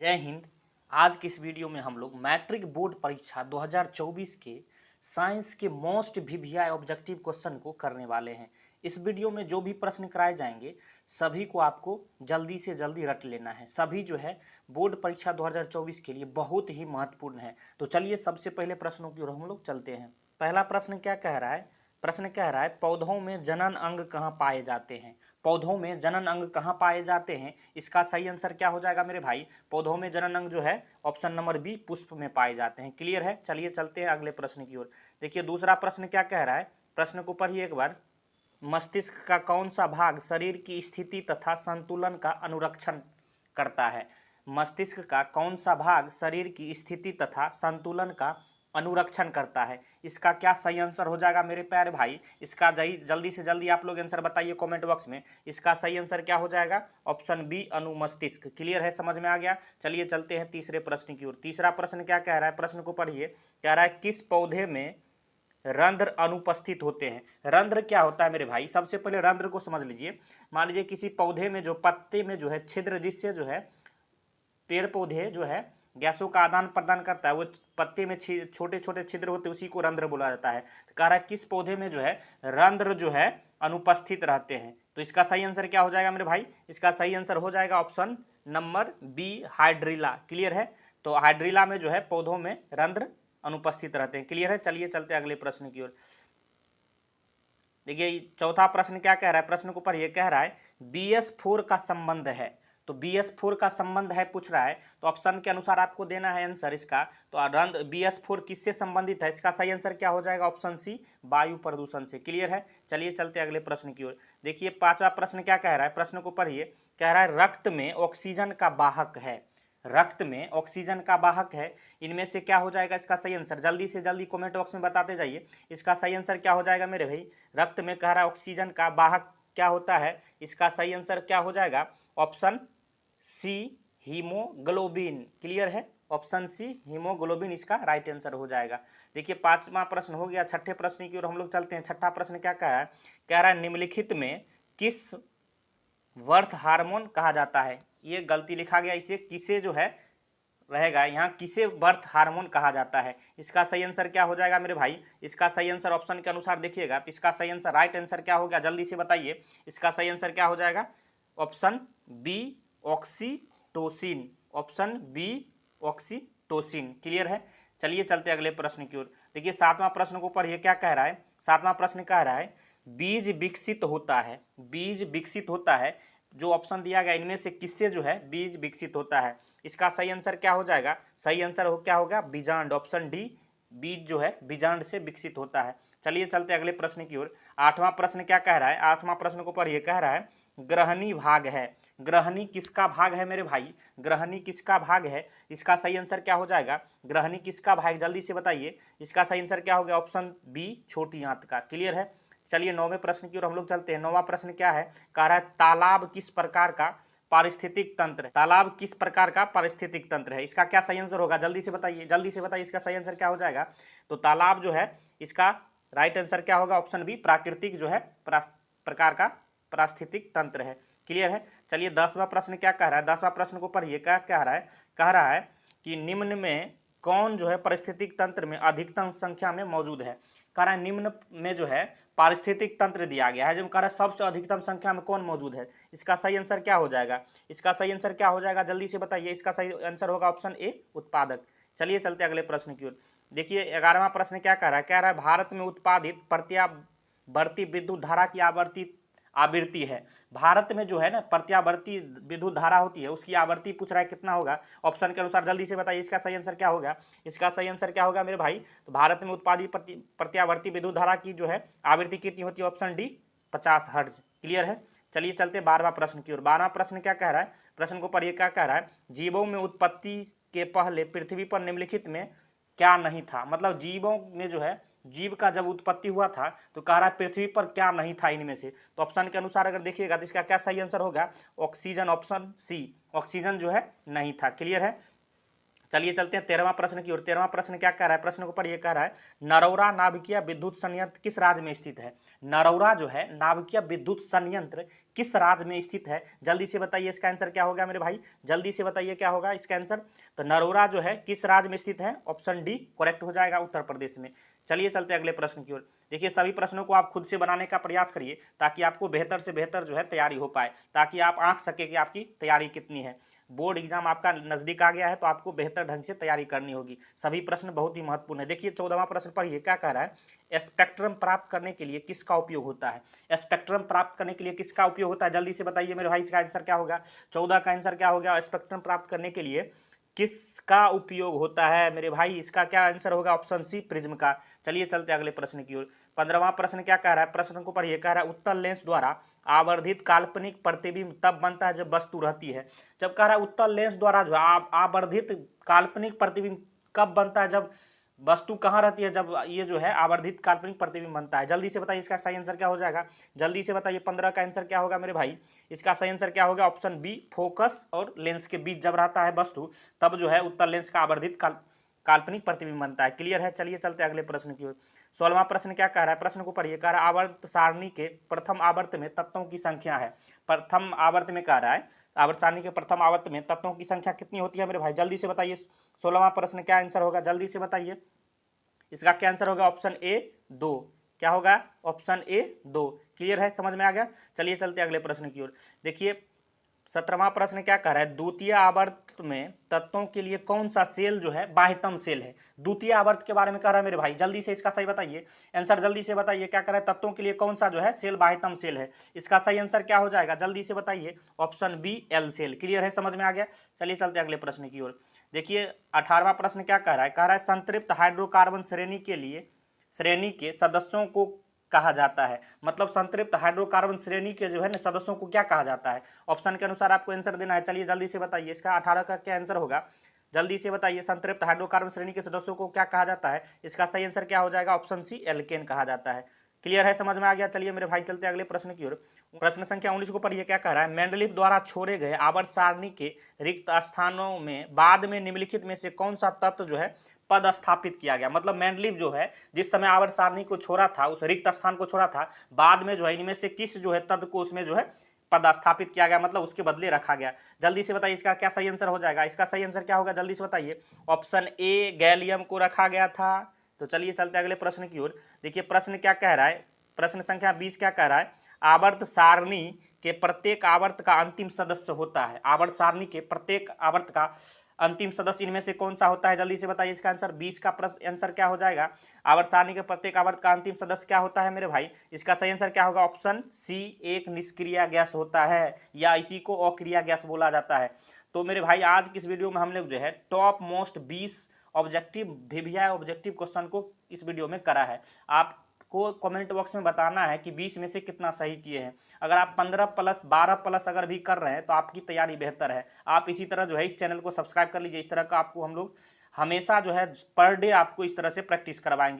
जय हिंद। आज की इस वीडियो में हम लोग मैट्रिक बोर्ड परीक्षा 2024 के साइंस के मोस्ट वीवीआई ऑब्जेक्टिव क्वेश्चन को करने वाले हैं। इस वीडियो में जो भी प्रश्न कराए जाएंगे सभी को आपको जल्दी से जल्दी रट लेना है। सभी जो है बोर्ड परीक्षा 2024 के लिए बहुत ही महत्वपूर्ण है। तो चलिए सबसे पहले प्रश्नों की ओर हम लोग चलते हैं। पहला प्रश्न क्या कह रहा है? प्रश्न कह रहा है पौधों में जनन अंग कहाँ पाए जाते हैं। पौधों में जनन अंग कहाँ पाए जाते हैं, इसका सही आंसर क्या हो जाएगा मेरे भाई? पौधों में जनन अंग जो है ऑप्शन नंबर बी पुष्प में पाए जाते हैं। क्लियर है? चलिए चलते हैं अगले प्रश्न की ओर। देखिए दूसरा प्रश्न क्या कह रहा है, प्रश्न को पढ़िए एक बार। मस्तिष्क का कौन सा भाग शरीर की स्थिति तथा संतुलन का अनुरक्षण करता है? मस्तिष्क का कौन सा भाग शरीर की स्थिति तथा संतुलन का अनुरक्षण करता है? इसका क्या सही आंसर हो जाएगा मेरे प्यारे भाई? इसका जल्दी से जल्दी आप लोग आंसर बताइए कमेंट बॉक्स में। इसका सही आंसर क्या हो जाएगा? Option B अनुमस्तिष्क। क्लियर है? समझ में आ गया? चलिए चलते हैं तीसरे प्रश्न की ओर। तीसरा प्रश्न क्या कह रहा है? प्रश्न को पढ़िए। कह रहा है किस पौधे में रंध्र अनुपस्थित होते हैं? रंध्र क्या होता है मेरे भाई? सबसे पहले रंध्र को समझ लीजिए। मान लीजिए किसी पौधे में जो पत्ते में जो है छिद्र, जिससे जो है पेड़ पौधे जो है गैसों का आदान प्रदान करता है, वो पत्ते में छोटे छोटे छिद्र होते हैं, उसी को रंध्र बोला जाता है। तो कह रहा है किस पौधे में जो है रंध्र जो है अनुपस्थित रहते हैं? तो इसका सही आंसर क्या हो जाएगा मेरे भाई? इसका सही आंसर हो जाएगा option number B hydrilla. Clear है? तो हाइड्रिला में जो है पौधों में रंध्र अनुपस्थित रहते हैं। क्लियर है? चलिए चलते अगले प्रश्न की ओर। देखिए चौथा प्रश्न क्या कह रहा है? प्रश्न को पढ़िए। कह रहा है BS4 का संबंध है। तो BS4 का संबंध है पूछ रहा है, तो ऑप्शन के अनुसार आपको देना है आंसर इसका। तो BS4 किससे संबंधित है? इसका सही आंसर क्या हो जाएगा? ऑप्शन सी वायु प्रदूषण से। क्लियर है? चलिए चलते अगले प्रश्न की ओर। देखिए पांचवा प्रश्न क्या कह रहा है? प्रश्न को पढ़िए। कह रहा है रक्त में ऑक्सीजन का वाहक है। रक्त में ऑक्सीजन का वाहक है, इनमें से क्या हो जाएगा इसका सही आंसर? जल्दी से जल्दी कमेंट बॉक्स में बताते जाइए। इसका सही आंसर क्या हो जाएगा मेरे भाई? रक्त में कह रहा है ऑक्सीजन का वाहक क्या होता है? इसका सही आंसर क्या हो जाएगा? Option C haemoglobin. क्लियर है? ऑप्शन सी हीमोग्लोबिन इसका राइट आंसर हो जाएगा। देखिए पांचवा प्रश्न हो गया। छठे प्रश्न की ओर हम लोग चलते हैं। छठा प्रश्न क्या कह रहा है? कह रहा है निम्नलिखित में किस वर्थ हार्मोन कहा जाता है? ये गलती लिखा गया, इसे किसे जो है रहेगा यहाँ, किसे बर्थ हार्मोन कहा जाता है? इसका सही आंसर क्या हो जाएगा मेरे भाई? इसका सही आंसर ऑप्शन के अनुसार देखिएगा तो इसका सही आंसर राइट आंसर क्या हो गया? जल्दी से बताइए। इसका सही आंसर क्या हो जाएगा? Option B oxytocin. Option B oxytocin. Clear है? चलिए चलते अगले प्रश्न की ओर। देखिए सातवां प्रश्न को पढ़िए। क्या कह रहा है? सातवां प्रश्न कह रहा है बीज विकसित होता है। बीज विकसित होता है, जो ऑप्शन दिया गया इनमें से किससे जो है बीज विकसित होता है? इसका सही आंसर क्या हो जाएगा? सही आंसर हो क्या होगा? बीजांड। ऑप्शन डी बीज जो है बीजांड से विकसित होता है। चलिए चलते अगले प्रश्न की ओर। आठवां प्रश्न क्या कह रहा है? आठवां प्रश्न को पढ़िए। कह रहा है ग्रहणी भाग है। ग्रहणी किसका भाग है मेरे भाई? ग्रहणी किसका भाग है? इसका सही आंसर क्या हो जाएगा? ग्रहणी किसका भाग? जल्दी से बताइए। इसका सही आंसर क्या हो गया? ऑप्शन बी छोटी आंत का। क्लियर है? चलिए नौवें प्रश्न की ओर हम लोग चलते हैं। नौवां प्रश्न क्या है? कह रहा है तालाब किस प्रकार का पारिस्थितिक तंत्र है? तालाब किस प्रकार का पारिस्थितिक तंत्र है? इसका क्या सही आंसर होगा? जल्दी से बताइए, जल्दी से बताइए। इसका सही आंसर क्या हो जाएगा? तो तालाब जो है इसका राइट आंसर क्या होगा? ऑप्शन बी प्राकृतिक जो है प्रकार का पारिस्थितिक तंत्र है। क्लियर है? चलिए 10वां प्रश्न क्या कह रहा है? 10वां प्रश्न को पढ़िए। क्या कह रहा है? कह रहा है कि निम्न में कौन जो है पारिस्थितिक तंत्र में अधिकतम संख्या में मौजूद है? कह रहा है निम्न में जो है पारिस्थितिक तंत्र दिया गया है, जो कह रहा है सबसे अधिकतम संख्या में कौन मौजूद है? इसका सही आंसर क्या हो जाएगा? इसका सही आंसर क्या हो जाएगा? जल्दी से बताइए। इसका सही आंसर होगा ऑप्शन ए उत्पादक। चलिए चलते अगले प्रश्न की ओर। देखिए 11वां प्रश्न क्या कह रहा है? कह रहा है भारत में उत्पादित प्रत्यावर्ती विद्युत धारा की आवृत्ति है। भारत में जो है ना प्रत्यावर्ती विद्युत धारा होती है, उसकी आवृत्ति पूछ रहा है कितना होगा? ऑप्शन के अनुसार जल्दी से बताइए। इसका सही आंसर क्या होगा? इसका सही आंसर क्या होगा मेरे भाई? तो भारत में उत्पादित प्रत्यावर्ती विद्युत धारा की जो है आवृत्ति कितनी होती है? Option D 50 hertz. क्लियर है? चलिए चलते 12वां प्रश्न की ओर। 12वां प्रश्न क्या कह रहा है? प्रश्न को पढ़िए। क्या कह रहा है? जीवों में उत्पत्ति के पहले पृथ्वी पर निम्नलिखित में क्या नहीं था? मतलब जीवों में जो है जीव का जब उत्पत्ति हुआ था तो कह रहा है पृथ्वी पर क्या नहीं था इनमें से? तो ऑप्शन के अनुसार अगर देखिएगा तो इसका क्या सही आंसर होगा? ऑक्सीजन। ऑप्शन सी ऑक्सीजन जो है नहीं था। क्लियर है? चलिए चलते हैं 13वां प्रश्न की ओर। 13वां प्रश्न क्या कह रहा है, प्रश्न के ऊपर ये कह रहा है नरौरा नाभिकीय विद्युत संयंत्र किस राज्य में स्थित है। नरौरा जो है नाभिकीय विद्युत संयंत्र किस राज्य में स्थित है, जल्दी से बताइए इसका आंसर क्या होगा मेरे भाई, जल्दी से बताइए क्या होगा इसका आंसर। तो नरौरा जो है किस राज्य में स्थित है, ऑप्शन डी करेक्ट हो जाएगा, उत्तर प्रदेश में। चलिए चलते हैं अगले प्रश्न की ओर। देखिए सभी प्रश्नों को आप खुद से बनाने का प्रयास करिए ताकि आपको बेहतर से बेहतर जो है तैयारी हो पाए, ताकि आप आंक सके कि आपकी तैयारी कितनी है। बोर्ड एग्जाम आपका नजदीक आ गया है तो आपको बेहतर ढंग से तैयारी करनी होगी। सभी प्रश्न बहुत ही महत्वपूर्ण है। देखिए 14वां प्रश्न पर ये क्या कह रहा है, स्पेक्ट्रम प्राप्त करने के लिए किसका उपयोग होता है। स्पेक्ट्रम प्राप्त करने के लिए किसका उपयोग होता है, जल्दी से बताइए मेरे भाई इसका आंसर क्या होगा। 14 का आंसर क्या होगा, स्पेक्ट्रम प्राप्त करने के लिए किसका उपयोग होता है मेरे भाई, इसका क्या आंसर होगा, ऑप्शन सी प्रिज्म का। चलिए चलते अगले प्रश्न की ओर। 15वां प्रश्न क्या कह रहा है, प्रश्न को पर यह कह रहा है उत्तल लेंस द्वारा आवर्धित काल्पनिक प्रतिबिंब तब बनता है जब वस्तु रहती है। जब कह रहा है उत्तल लेंस द्वारा जो आवर्धित काल्पनिक प्रतिबिंब कब बनता है, जब वस्तु कहाँ रहती है, जब ये जो है आवर्धित काल्पनिक प्रतिबिंब बनता है। जल्दी से बताइए इसका सही आंसर क्या हो जाएगा, जल्दी से बताइए 15 का आंसर क्या होगा मेरे भाई, इसका सही आंसर क्या होगा, ऑप्शन बी फोकस और लेंस के बीच जब रहता है वस्तु तब जो है उत्तल लेंस का आवर्धित काल्पनिक प्रतिबिंब बनता है। क्लियर है, चलिए चलते अगले प्रश्न की ओर। 16वां प्रश्न क्या कह रहा है, प्रश्न को पढ़िए, कह रहा है आवर्त सारणी के प्रथम आवर्त में तत्वों की संख्या है। प्रथम आवर्त में कह रहा है आवर्त सारणी के प्रथम आवर्त में तत्वों की संख्या कितनी होती है मेरे भाई, जल्दी से बताइए। 16वां प्रश्न क्या आंसर होगा, जल्दी से बताइए इसका क्या आंसर होगा, ऑप्शन ए 2। क्या होगा, ऑप्शन ए 2। क्लियर है, समझ में आ गया। चलिए चलते अगले प्रश्न की ओर। देखिए 17वां प्रश्न क्या कह रहा है, द्वितीय आवर्त में तत्वों के लिए कौन सा सेल जो है बाह्यतम सेल है। द्वितीय आवर्त के बारे में कह रहा है मेरे भाई, जल्दी से इसका सही बताइए आंसर, जल्दी से बताइए क्या कह रहा है, तत्वों के लिए कौन सा जो है सेल बाह्यतम सेल है। इसका सही आंसर क्या हो जाएगा, जल्दी से बताइए, option B L cell. Clear है, समझ में आ गया। चलिए चलते अगले प्रश्न की ओर। देखिए 18वां प्रश्न क्या कह रहा है, कह रहा है संतृप्त हाइड्रोकार्बन श्रेणी के सदस्यों को कहा जाता है। मतलब संतृप्त हाइड्रोकार्बन श्रेणी के जो है ना सदस्यों को क्या कहा जाता है, ऑप्शन के अनुसार आपको आंसर देना है। चलिए जल्दी से बताइए इसका 18 का क्या आंसर होगा, जल्दी से बताइए संतृप्त हाइड्रोकार्बन श्रेणी के सदस्यों को क्या कहा जाता है, इसका सही आंसर क्या हो जाएगा, ऑप्शन सी एल्केन कहा जाता है। क्लियर है, समझ में आ गया। चलिए मेरे भाई चलते अगले प्रश्न की ओर। प्रश्न संख्या 19 को पढ़िए, क्या कह रहा है, मेंडलीफ द्वारा छोड़े गए आवर्त सारणी के रिक्त स्थानों में बाद में निम्नलिखित में से कौन सा तत्व जो है पद स्थापित किया गया। मतलब मेंडलीफ जो है जिस समय आवर्त सारणी को छोड़ा था, उस रिक्त स्थान को छोड़ा था, बाद में जो है इनमें से किस जो है तत्व को उसमें जो है पद स्थापित किया गया, मतलब उसके बदले रखा गया। जल्दी से बताइए इसका क्या सही आंसर हो जाएगा, इसका सही आंसर क्या होगा, जल्दी से बताइए। ऑप्शन ए गैलियम को रखा गया था। तो चलिए चलते अगले प्रश्न की ओर। देखिए प्रश्न क्या कह रहा है, प्रश्न संख्या 20 क्या कह रहा है, आवर्त सारणी के प्रत्येक आवर्त का अंतिम सदस्य होता है। आवर्त सारणी के प्रत्येक आवर्त का अंतिम सदस्य इनमें से कौन सा होता है, जल्दी से बताइए इसका आंसर। 20 का प्रश्न आंसर क्या हो जाएगा, आवर्त सारणी के प्रत्येक आवर्त का अंतिम सदस्य क्या होता है मेरे भाई, इसका सही आंसर क्या होगा, ऑप्शन सी एक निष्क्रिय गैस होता है, या इसी को अक्रिय गैस बोला जाता है। तो मेरे भाई आज की इस वीडियो में हम लोग जो है top most 20 objective VVI objective question को इस वीडियो में करा है। आप को कमेंट बॉक्स में बताना है कि 20 में से कितना सही किए हैं। अगर आप 15 प्लस 12 प्लस अगर भी कर रहे हैं तो आपकी तैयारी बेहतर है। आप इसी तरह जो है इस चैनल को सब्सक्राइब कर लीजिए। इस तरह का आपको हम लोग हमेशा जो है पर डे आपको इस तरह से प्रैक्टिस करवाएंगे।